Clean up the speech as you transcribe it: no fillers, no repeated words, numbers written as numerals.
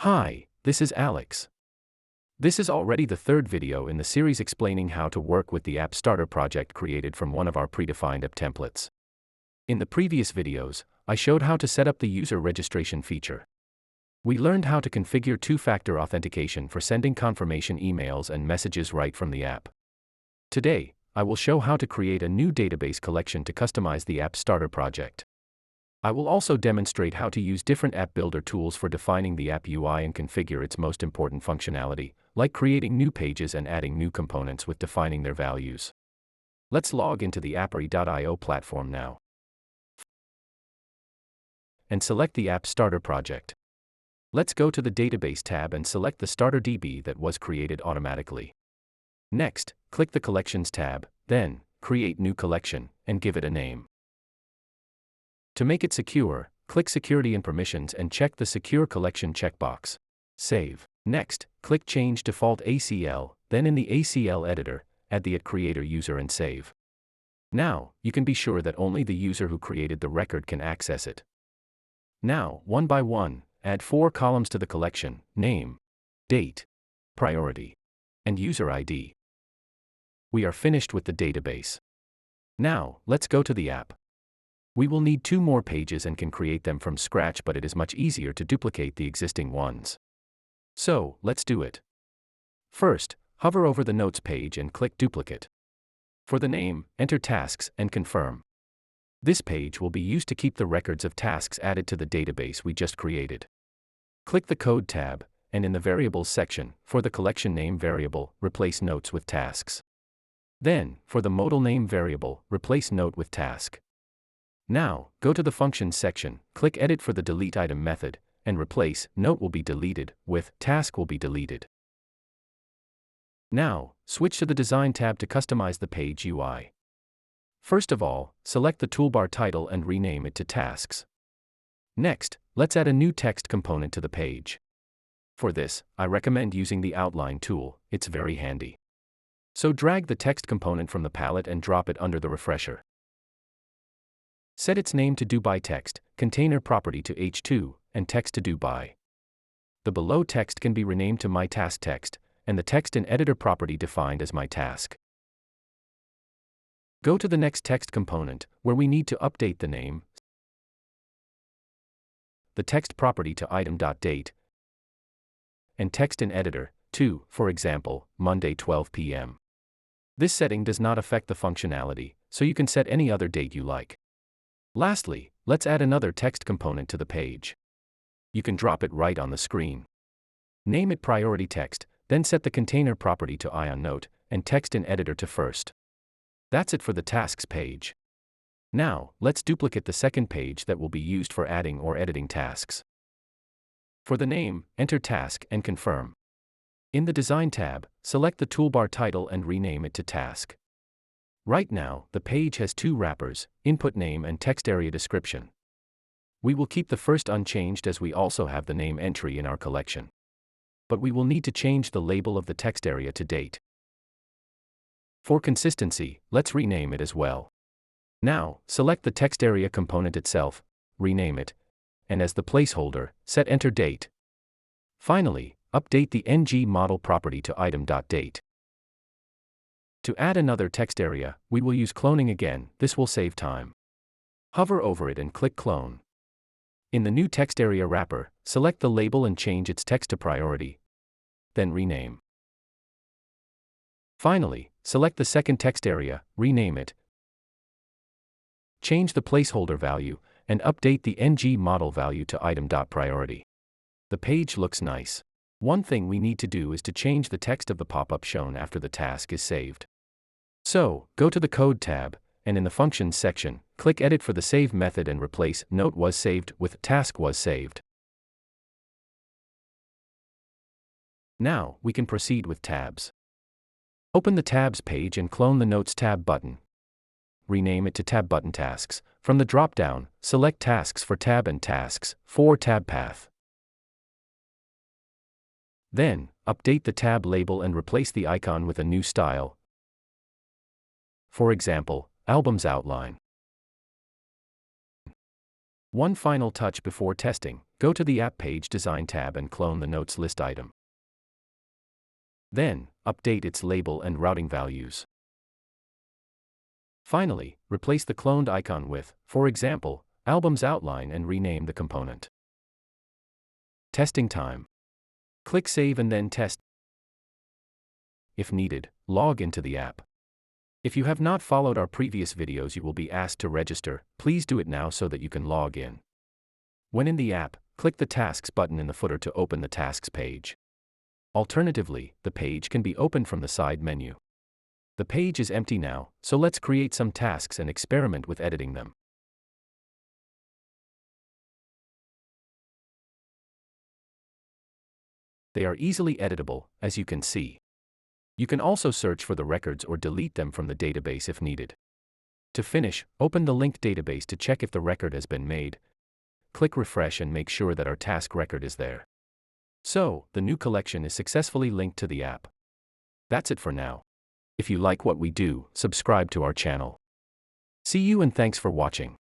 Hi, this is Alex. This is already the third video in the series explaining how to work with the App Starter project created from one of our predefined app templates. In the previous videos, I showed how to set up the user registration feature. We learned how to configure two-factor authentication for sending confirmation emails and messages right from the app. Today, I will show how to create a new database collection to customize the App Starter project. I will also demonstrate how to use different app builder tools for defining the app UI and configure its most important functionality, like creating new pages and adding new components with defining their values. Let's log into the Appery.io platform now and select the App Starter project. Let's go to the Database tab and select the Starter DB that was created automatically. Next, click the Collections tab, then, Create New Collection, and give it a name. To make it secure, click Security and Permissions and check the Secure Collection checkbox. Save. Next, click Change Default ACL, then in the ACL editor, add the @creator user and save. Now, you can be sure that only the user who created the record can access it. Now, one by one, add 4 columns to the collection: name, date, priority, and user ID. We are finished with the database. Now, let's go to the app. We will need 2 more pages and can create them from scratch, but it is much easier to duplicate the existing ones. So, let's do it. First, hover over the Notes page and click Duplicate. For the name, enter Tasks and confirm. This page will be used to keep the records of tasks added to the database we just created. Click the Code tab, and in the Variables section, for the collection name variable, replace Notes with Tasks. Then, for the modal name variable, replace Note with Task. Now, go to the Functions section, click Edit for the Delete Item method, and replace Note will be deleted with Task will be deleted. Now, switch to the Design tab to customize the page UI. First of all, select the toolbar title and rename it to Tasks. Next, let's add a new text component to the page. For this, I recommend using the Outline tool, it's very handy. So drag the text component from the palette and drop it under the refresher. Set its name to Do By Text, container property to H2, and text to Do By. The below text can be renamed to My Task Text, and the text in editor property defined as My Task. Go to the next text component, where we need to update the name, the text property to item.date, and text in editor, to, for example, Monday 12 p.m. This setting does not affect the functionality, so you can set any other date you like. Lastly, let's add another text component to the page. You can drop it right on the screen. Name it Priority Text, then set the container property to IonNote, and text in editor to first. That's it for the Tasks page. Now, let's duplicate the second page that will be used for adding or editing tasks. For the name, enter Task and confirm. In the Design tab, select the toolbar title and rename it to Task. Right now, the page has 2 wrappers, input name and text area description. We will keep the first unchanged as we also have the name entry in our collection. But we will need to change the label of the text area to date. For consistency, let's rename it as well. Now, select the text area component itself, rename it, and as the placeholder, set enter date. Finally, update the ng model property to item.date. To add another text area, we will use cloning again, this will save time. Hover over it and click Clone. In the new text area wrapper, select the label and change its text to priority. Then rename. Finally, select the second text area, rename it. Change the placeholder value, and update the ng model value to item.priority. The page looks nice. One thing we need to do is to change the text of the pop-up shown after the task is saved. So, go to the Code tab, and in the Functions section, click Edit for the Save method and replace Note was saved with Task was saved. Now, we can proceed with tabs. Open the Tabs page and clone the Notes tab button. Rename it to Tab Button Tasks. From the drop-down, select Tasks for tab and Tasks for tab path. Then, update the tab label and replace the icon with a new style. For example, Albums Outline. One final touch before testing, go to the App Page Design tab and clone the Notes list item. Then, update its label and routing values. Finally, replace the cloned icon with, for example, Album's outline and rename the component. Testing time. Click Save and then test. If needed, log into the app. If you have not followed our previous videos, you will be asked to register. Please do it now so that you can log in. When in the app, click the Tasks button in the footer to open the Tasks page. Alternatively, the page can be opened from the side menu. The page is empty now, so let's create some tasks and experiment with editing them. They are easily editable, as you can see. You can also search for the records or delete them from the database if needed. To finish, open the linked database to check if the record has been made. Click refresh and make sure that our task record is there. So, the new collection is successfully linked to the app. That's it for now. If you like what we do, subscribe to our channel. See you and thanks for watching.